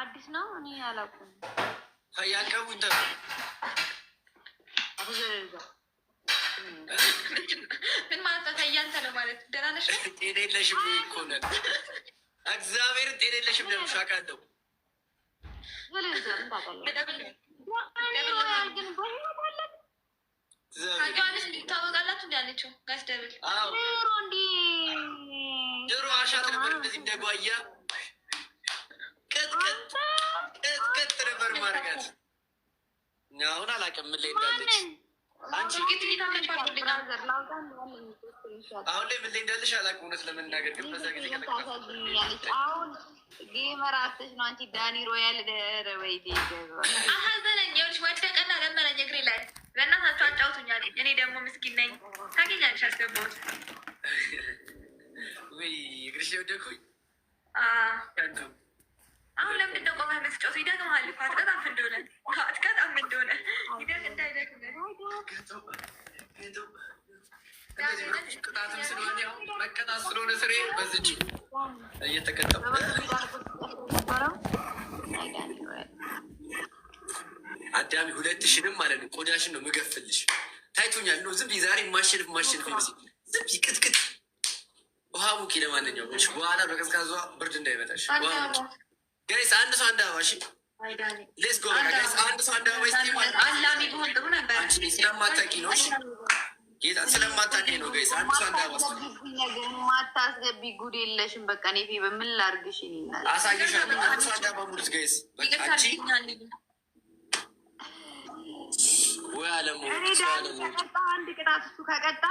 አዲስ ነው። እኔ አላውቅም። ያቀቡ ምን ማለት ነው? ከያንተ ነው ማለት ደህና ነሽ? ጤና የለሽም እኮ ነን። እግዚአብሔርን ጤና የለሽም ደምሻ ቃለው ታወቃላችሁ እንዲ ያለችው ጋሽ ደብል ድሮ አሻት ነበር እንደዚህ እንደጓያ ቅጥቅጥ ነበር ማድረጋት። አሁን አላውቅም ምን ላይ እንዳለች አንቺ አሁን ላይ ምን ላይ እንዳለሽ አላውቅም። እውነት ለመናገር ግን በዛ ጊዜ አሁን ጌመራትሽ ነው። አንቺ ዳኒ ሮያል ወይ አሀዘነኝ የሆንሽ ወደቀና ለመነኝ እግሬ ላይ በእናታችሁ አጫውቱኛል። እኔ ደግሞ ምስኪን ነኝ። ታገኛለሽ አስገባሁት ወይ እግርሽ ወደኩኝ። አሁን ለምንድን ነው ቆመህ መስጫወቱ? ይደግምሃል እኮ አትቀጣም እንደሆነ ቅጣትም ስለሆነ መቀጣት ስለሆነ ስሬ በዝች እየተቀጣሁ አዳሚ 2000 ማለት ነው። ቆዳሽን ነው ምገፍልሽ። ታይቶኛል ነው ዝም ዛሬ ማሸንፍ ይመስል ዝም ቅጥቅጥ ውሃ ሙቂ። ለማንኛውም በኋላ በቀዝቃዟ ብርድ እንዳይመጣሽ ጋይስ አንድ ሰው አንድ አበባ እሺ። ሌትስ ጎ ጋይስ አንድ ሰው አንድ አበባ ይስቲ ማለት አላሚ ቢሆን ጥሩ ነበር። አንቺ ስለማታውቂ ነው እሺ። ጌታ ስለማታውቂ ነው ጋይስ አንድ ሰው አንድ አበባ ማታስገቢ ጉድ የለሽም። በቃ እኔ በምን ላድርግሽ? ይላል አሳይሻለሁ። አንድ ሰው አንድ አበባ ሙሉት ጋይስ። በቃ አንቺ ወይ አለሙ አንድ ቅጣት እሱ ከቀጣ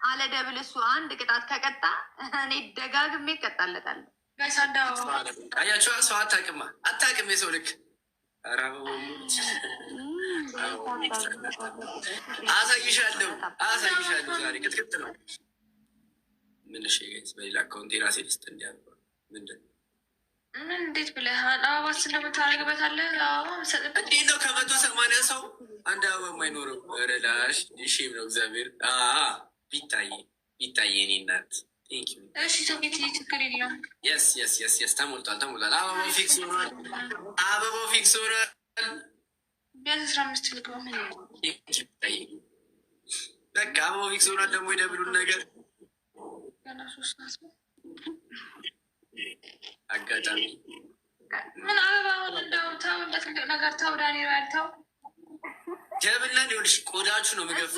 አለ ደብል እሱ አንድ ቅጣት ከቀጣ እኔ ደጋግሜ እቀጣለታለሁ። አያቸዋ ሰው አታውቅም የሰው ልክ አሳይሻለሁ ዛሬ ቅጥቅጥ ነው። ምን ጋይስ በሌላ አካውንት የራሴ ልስጥ እንዲያ ምንድን ምን እንዴት ብለሃል? አበባ ስለምታደርግበታለህ እንዴት ነው 180 ሰው አንድ አበባ የማይኖረው? ረላሽ ሼም ነው እግዚአብሔር ቢታየ እኔ እናት እሺ ሶኬት ችግር የለም። የስ ተሞልቷል። አበባው ፊክስ ሆኗል። ቢያንስ 15 ልግባ በቃ አበባው ፊክስ ሆኗል። ደግሞ የደብሉን ነገር አጋጣሚ ምን አበባውን እንደው ተው እንደትልቅ ነገር ተው ዳኒ ያልተው ጀብላ ሊሆንሽ ቆዳችሁ ነው ምገፍ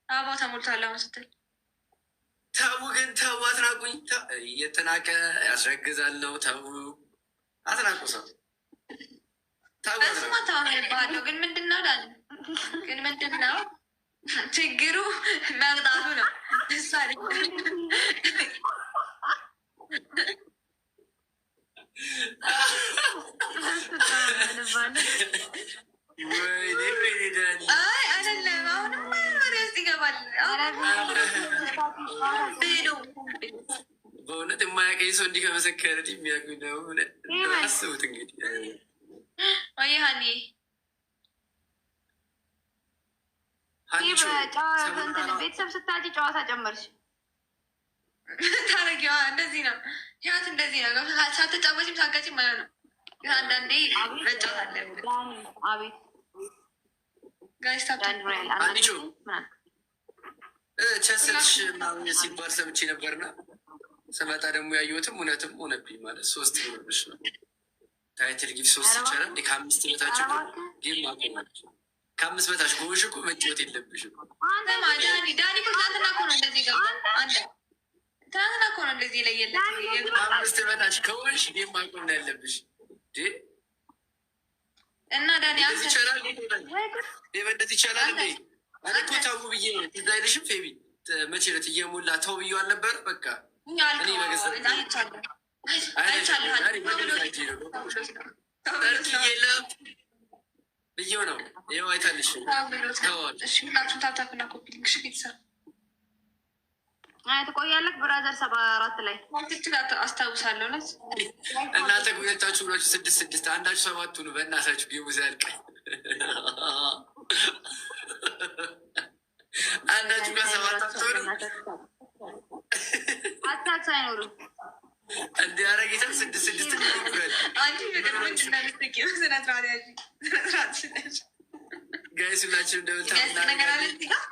አበባው ተሞልቷል። አሁን ስትል ተው ግን ተው አትናቁኝ። እየተናቀ ያስረግዛል ነው። ተው አትናቁ ሰው እሱማ ተው ባለው ግን ምንድን ነው ዳኒ ግን ምንድን ነው ችግሩ? መቅጣቱ ነው እሱ አይደለም። አሁንም ወሬ ውስጥ ይገባል። በእውነት የማያውቀኝ ሰው እንዲህ ከመሰከረት የሚያውቁኝ ደግሞ አስቡት እንግዲህ ወይ ሀኒ ቤተሰብ ስታጭ ጨዋታ ጨመርሽ ታረጊዋ። እንደዚህ ነው ህይወት፣ እንደዚህ ነው። ሳትጫወችም ሳትቀጭም ማለት ነው። አንዳንዴ መጫወት አለብን። አቤት ቸስልሽ ምናምን ሲባል ሰምቼ ነበርና ስመጣ ደግሞ ያየሁትም እውነትም ሆነብኝ። ማለት 3 ብርሽ ነው ታይትል ጊፍ 3 ይቻላል። ከ5 በታች ጌም ማቆማለች። ከ5 በታች ጎሽ እኮ መጫወት የለብሽም። ዳኒ ትናንትና እኮ ነው እንደዚህ ገባ። ትናንትና እኮ ነው እንደዚህ ለየለት። 5 በታች ከሆንሽ ጌም ማቆም ነው ያለብሽ እና ዳኒ ይቻላል። እንደዚህ ይቻላል እንዴ? እኔ እኮ ተው ብዬ ነው። ትዝ አይልሽም ፌቢ መቼ ዕለት እየሞላ ተው ብዬ አልነበረ? በቃ ብዬ ነው። ይኸው አይታልሽ ትቆያለህ። ብራዘር 74 ላይ አስታውሳለሁ። እናንተ ሁለታችሁ ብላችሁ 6 አንዳችሁ 7 ነው። በእናታችሁ ጌሙ ሲያልቅ አንዳችሁ ጋር አታች አይኖርም እንዲ ያረጌታ 6 አንቺ ፍቅር ምንድን ነው የምትስቂው? ስነ ስርዓት ያዥ፣ ስነ ስርዓት ሽነሽ ጋይስ ሁላችንም እንደምታ ነገር አለ እዚህ ጋር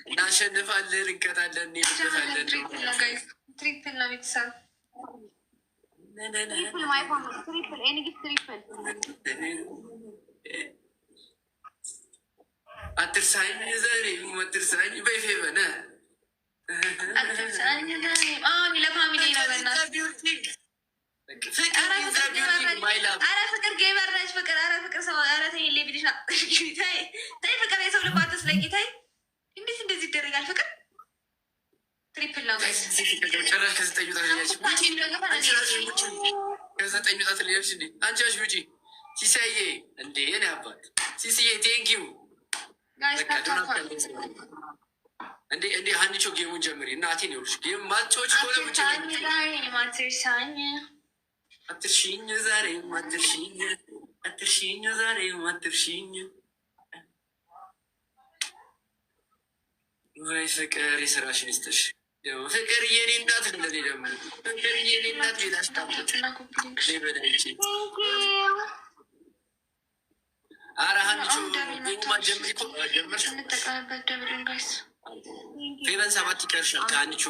እናሸንፋለን፣ እንቀጣለን፣ እንሄድበታለን። ትሪፕል ነው ጋይስ፣ ትሪፕል ነው ቤተሰብ። ትሪፕል ማይሆን ትሪፕል ኤኒጊስ ትሪፕል አትርሳኝ ዛሬ አትርሳኝ በይፌበነ ለፋሚሊ ነው በእናትህ። ኧረ ፍቅር ጌበር ነች ፍቅር። ኧረ ፍቅር ሰው ኧረ ተይ ሌቢልሽ ተይ ፍቅር የሰው ልብ አትስለቂ ተይ። እንዴት እንደዚህ ይደረጋል ፍቅር? ትሪፕል ነው ጭራሽ ከዘጠኝ ጣት ሊያልሽ እንዴ አንቺ አሽ ውጪ ሲሳዬ እንዴ የኔ አባት ሲስዬ ቴንኪው እንዴ እንዴ ሀኒቾ ጌሙን ጀምሪ እናቴን ይኸውልሽ ጌም ማልጮች ከሆነ ብቻ አትርሽኝ ዛሬ አትርሽኝ አትርሽኝ ዛሬ አትርሽኝ ወይ ፍቅር የስራሽን ይስጥሽ። ደግሞ ፍቅር የኔ እናት እንደኔ ደግሞ ፍቅር የኔ እናት ቤታሽ ታምጥ በዳይቼ አረ ሀኒቾ ጌሙማ ጀምሪ እኮ ጀመርሽ እንጠቀምበት ደብልን ጋይስ ፌቨን 7 ይቀርሻል ከሀኒቾ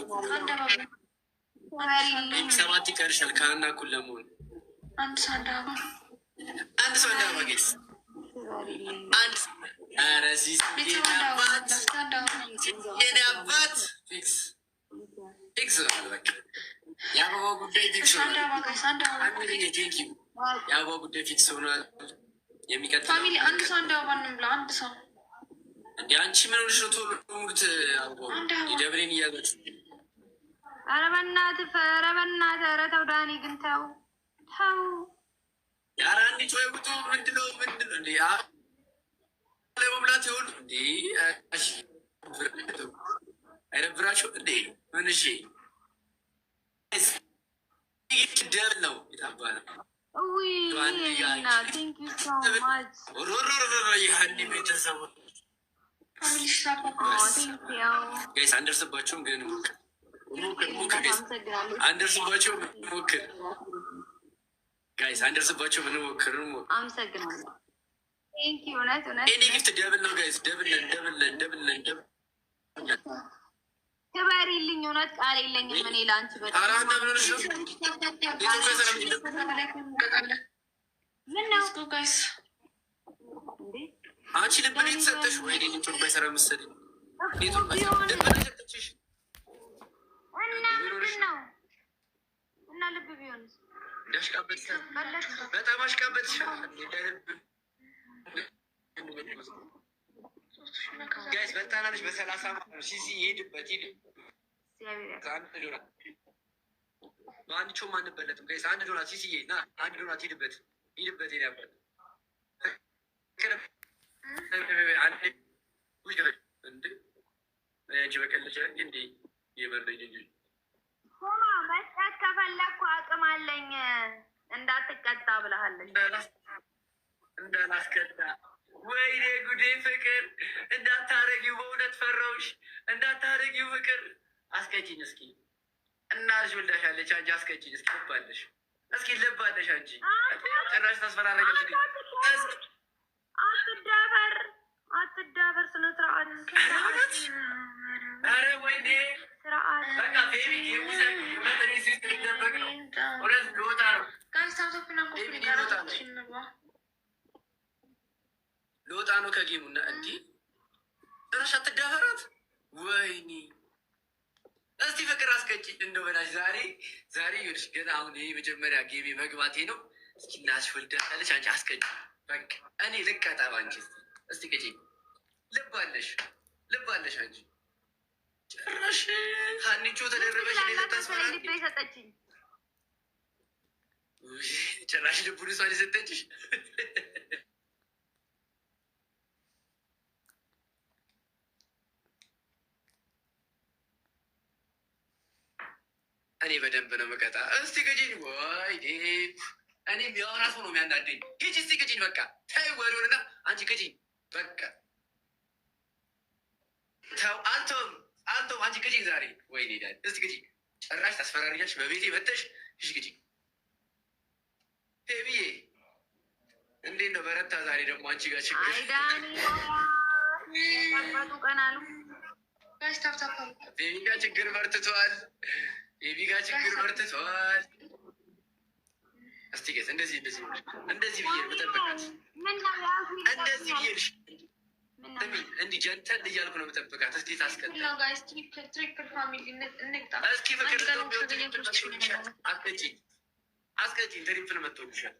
7 ይቀርሻል ከሀና እኩል ለመሆን አንድ ሰው አንዳባ ጌስ አንድ ኧረ ሲስ የኔ አባት ፊክስ በቃ የአበባው ጉዳይ ፊክስ የአበባው ጉዳይ ፊክስ ሆኗል። የሚቀጥለው ፋሚሊ አንድ ሰው አንዳባ እንብላ። አንድ ሰው እንደ አንቺ ምን ሆነሽ ነው? ቶሎ ሙሉት አበባው ደብሬን እያዘች ኧረ በእናትህ ኧረ ተው ዳኒ ግን ተው ኧረ አንዲት ወይ ውጡ ምንድነው እንደ ለመብላት ይሆን እንዴ? አይነብራቸው እንዴ? ምን እሺ ደብል ነው የታባለ ቤተሰቡ ጋይስ አንደርስባቸውም ግን አንደርስባቸው ሞክር ጋይስ አንደርስባቸው ብንሞክር አመሰግናለሁ። እኔ ጊፍት ደብል ነው ጋይስ ደብል ክበሪልኝ። እውነት ቃል የለኝም እኔ ለአንቺ ጋይስ አንቺ ልብ ነው የተሰጠሽ ወይ ኔትወርክ ባይሰራ መሰለኝ ሰጠችሽ እና ልብ ቢሆንስ እንዳሽቃበት በጣም አሽቃበት ጋይስ በጣናለች በ30 ሲሲ ይሄድበት በአንድ ቾም አንበለጥም ጋይስ። አንድ ዶናት ሲሲ ና አንድ ዶናት ሂድበት ያበት አንቺ በቀለች እንዴ የበረኝ እንጂ ሆማ መስጠት ከፈለግኩ አቅም አለኝ እንዳትቀጣ ብለሃለች። እንዳላስቀጣ ወይኔ ጉዴ ፍቅር እንዳታረጊው፣ በእውነት ፈራውሽ እንዳታረጊው ፍቅር። አስቀጭኝ እስኪ እናትሽ ወልዳሻለች። አንቺ አስቀጭኝ እስኪ ልባለሽ እስኪ ልባለሽ አንቺ ጭራሽ ታስፈራረገች። አትዳፈር ስነ ስርዓት ኧረ ወይኔ ስርዓት በቃ ቤቢ የሚደበቅ ነው። እውነት ልወጣ ነው ልወጣ ነው ከጌሙና እንዲህ ጭራሽ አትዳፈራት። ወይኔ እስቲ ፍቅር አስቀጭኝ እንደው በላሽ ዛሬ ይኸውልሽ ገና አሁን ይህ መጀመሪያ ጌሜ መግባቴ ነው። እስኪ እናትሽ ወልዳለች አንቺ አስቀጭኝ በቃ እኔ ልቀጣ ባንቺ እስቲ ቅጭኝ። ልባለሽ አንቺ ጭራሽ ሀኒቾ ተደረበሽ ልቤ ሰጠችኝ። ጭራሽ ልቡን እሷን የሰጠችሽ እኔ በደንብ ነው መቀጣ። እስቲ ቅጭኝ። ወይ እኔ የሚያወራ ሰው ነው የሚያናደኝ። ሂጂ እስቲ ቅጭኝ በቃ ተይ ወሬውንና አንቺ ቅጭኝ በቃ ተው። አንተም ወይኔ ዳኒ እስቲ ግጂ። ጭራሽ ታስፈራሪያለሽ በቤቴ መተሽ። እሺ ግጂ። ቤቢዬ እንዴት ነው? በረታ ዛሬ ደግሞ አንቺ ጋር ችግር። አይ ዳኒ ቀበጡ ቀን አሉ። ቤቢ ጋር ችግር በርትቷል። ቤቢ ጋር ችግር በርትቷል። እስቲ ጌት እንደዚህ እንደዚህ እንደዚህ ብዬ ነው የምጠብቃት። እንደዚህ ብዬ ልሽ እንዲህ ጀንተን እያልኩ ነው የምጠብቃት። እስኪ ታስቀጥ እስኪ ፍቅር አስቀጪኝ፣ አስቀጪኝ። ትሪፕል መጥቶልሻል።